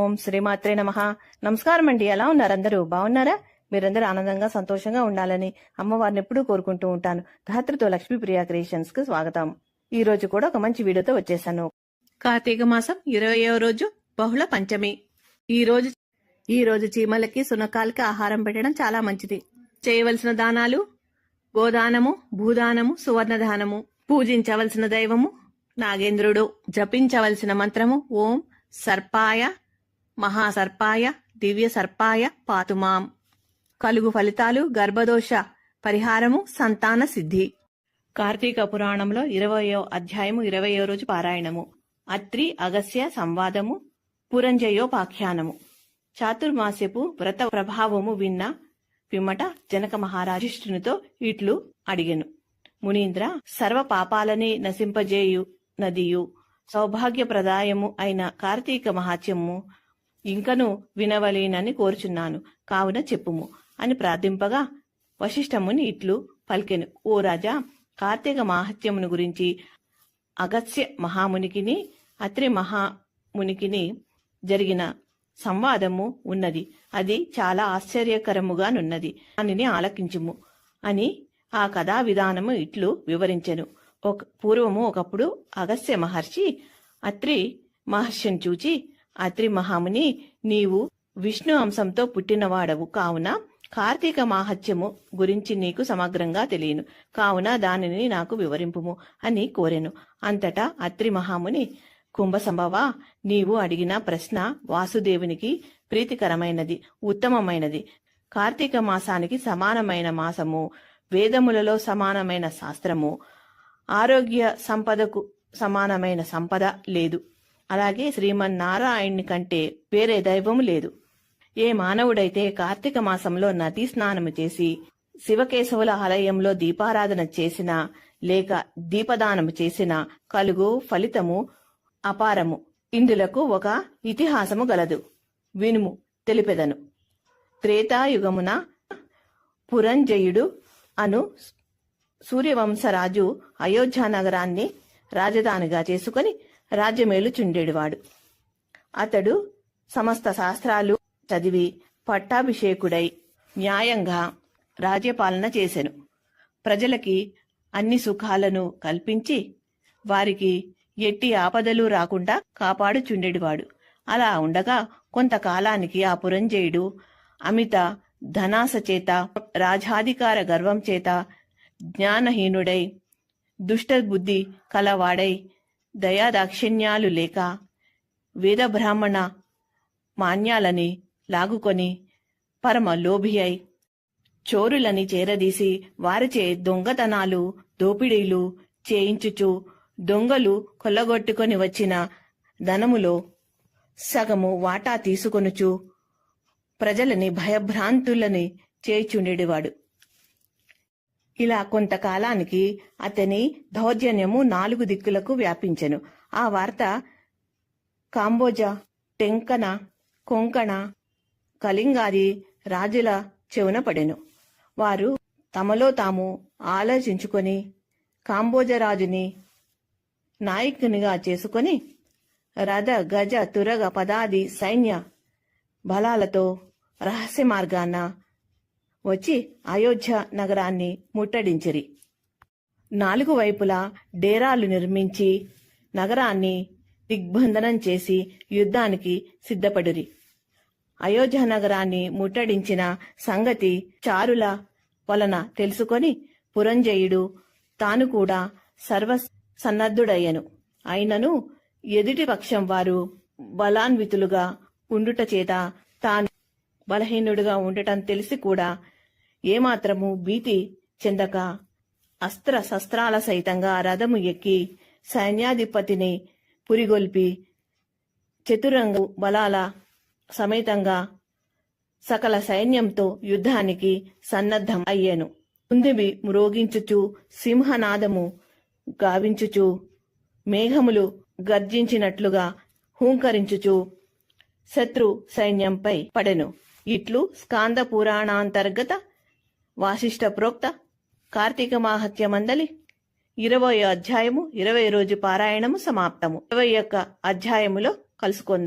ఓం శ్రీమాత్రే నమః. నమస్కారం అండి. ఎలా ఉన్నారు అందరూ? బాగున్నారా? మీరందరూ ఆనందంగా సంతోషంగా ఉండాలని అమ్మవారిని ఎప్పుడూ కోరుకుంటూ ఉంటాను. ధాత్రితో లక్ష్మీ ప్రియా క్రియేషన్స్ కు స్వాగతం. ఈ రోజు కూడా ఒక మంచి వీడియోతో వచ్చేసాను. కార్తీక మాసం 20వ రోజు బహుళ పంచమి. ఈ రోజు చీమలకి సునకాలకి ఆహారం పెట్టడం చాలా మంచిది. చేయవలసిన దానాలు: గోదానము, భూదానము, సువర్ణదానము. పూజించవలసిన దైవము నాగేంద్రుడు. జపించవలసిన మంత్రము ఓం సర్పాయ మహాసర్పాయ దివ్య సర్పాయ పాతుమాం. కలుగు ఫలితాలు: గర్భదోష పరిహారము, సంతాన సిద్ధి. కార్తీక పురాణంలో 20వ అధ్యాయము 20వ రోజు పారాయణము. అత్రి అగస్య సంవాదము, పురంజయోపాఖ్యానము. చాతుర్మాస్యపు వ్రత ప్రభావము విన్న పిమ్మట జనక మహారాజుష్ఠునితో ఇట్లు అడిగెను: మునీంద్ర, సర్వ పాపాలని నశింపజేయు నదియు సౌభాగ్యప్రదాయము అయిన కార్తీక మహాత్మ్యము ఇంకను వినవలేనని కోరుచున్నాను, కావున చెప్పుము అని ప్రార్థింపగా వశిష్ఠముని ఇట్లు పలికెను: ఓ రాజా, కార్తీక మహాత్మ్యమును గురించి అగస్త్య మహామునికిని అత్రి మహామునికిని జరిగిన సంవాదము ఉన్నది. అది చాలా ఆశ్చర్యకరముగానున్నది. దానిని ఆలకించుము అని ఆ కథా విధానము ఇట్లు వివరించెను. పూర్వము ఒకప్పుడు అగస్త్య మహర్షి అత్రి మహర్షిని చూచి, అత్రి మహాముని, నీవు విష్ణు అంశంతో పుట్టినవాడవు కావున కార్తీక మాహత్యము గురించి నీకు సమగ్రంగా తెలియను, కావున దానిని నాకు వివరింపుము అని కోరెను. అంతటా అత్రి మహాముని, కుంభసంభవ, నీవు అడిగిన ప్రశ్న వాసుదేవునికి ప్రీతికరమైనది, ఉత్తమమైనది. కార్తీక మాసానికి సమానమైన మాసము, వేదములలో సమానమైన శాస్త్రము, ఆరోగ్య సంపదకు సమానమైన సంపద లేదు. అలాగే శ్రీమన్నారాయణుని కంటే వేరే దైవము లేదు. ఏ మానవుడైతే కార్తీక మాసంలో నదీ స్నానము చేసి శివకేశవుల ఆలయంలో దీపారాధన చేసినా లేక దీపదానము చేసినా కలుగు ఫలితము అపారము. ఇందులకు ఒక ఇతిహాసము గలదు, వినుము, తెలిపెదను. త్రేతాయుగమున పురంజయుడు అను సూర్యవంశరాజు అయోధ్య నగరాన్ని రాజధానిగా చేసుకుని రాజ్యమేలుచుండేవాడు. అతడు సమస్త శాస్త్రాలు చదివి పట్టాభిషేకుడై న్యాయంగా రాజ్యపాలన చేసెను. ప్రజలకి అన్ని సుఖాలను కల్పించి వారికి ఎట్టి ఆపదలు రాకుండా కాపాడుచుండేవాడు. అలా ఉండగా కొంతకాలానికి ఆ పురంజయుడు అమిత ధనాస చేత, రాజాధికార గర్వం చేత జ్ఞానహీనుడై, దుష్టబుద్ధి కలవాడై, దయాదాక్షిణ్యాలు లేక వేద బ్రాహ్మణ మాన్యాలని లాగుకొని పరమ లోభి అయి చోరులని చేరదీసి వారిచే దొంగతనాలు, దోపిడీలు చేయించుచు దొంగలు కొల్లగొట్టుకొని వచ్చిన ధనములో సగము వాటా తీసుకొనుచు ప్రజలని భయభ్రాంతులని చేయుచుండేవాడు. ఇలా కొంతకాలానికి అతని దౌర్జన్యము 4 దిక్కులకు వ్యాపించెను. ఆ వార్త కాంబోజ, టెంకన, కొంకణ, కళింగాది రాజుల చెవున పడెను. వారు తమలో తాము ఆలోచించుకొని కాంబోజరాజుని నాయకునిగా చేసుకొని రథ, గజ, తురగ, పదాది సైన్య బలాలతో రహస్య మార్గాన వచ్చి అయోధ్య నగరాన్ని ముట్టడించిరి. 4 వైపులా డేరాలు నిర్మించి నగరాన్ని దిగ్బంధనం చేసి యుద్ధానికి సిద్ధపడిరి. అయోధ్య నగరాన్ని ముట్టడించిన సంగతి చారుల వలన తెలుసుకొని పురంజయుడు తాను కూడా సర్వసన్నద్ధుడయ్యను. అయినను ఎదుటి పక్షం వారు బలాన్వితులుగా ఉండుట చేత తాను బలహీనుడుగా ఉండటం తెలిసి కూడా ఏమాత్రము భీతి చెందక అస్త్ర శస్త్రాల సైతంగా రథము ఎక్కి సైన్యాధిపతిని పురిగొల్పి చతురంగ బలాల సమేతంగా సకల సైన్యంతో యుద్ధానికి సన్నద్ధం అయ్యాను. కుందిమి మ్రోగించుచు, సింహనాదము గావించుచు, మేఘములు గర్జించినట్లుగా హూంకరించుచు శత్రు సైన్యంపై పడెను. ఇట్లు స్కాంద పురాణాంతర్గత వాసిష్ఠ ప్రోక్త కార్తీక మాహత్య మందలి 20వ అధ్యాయము 20వ రోజు పారాయణము సమాప్తము. 21వ అధ్యాయములో కలుసుకుందాం.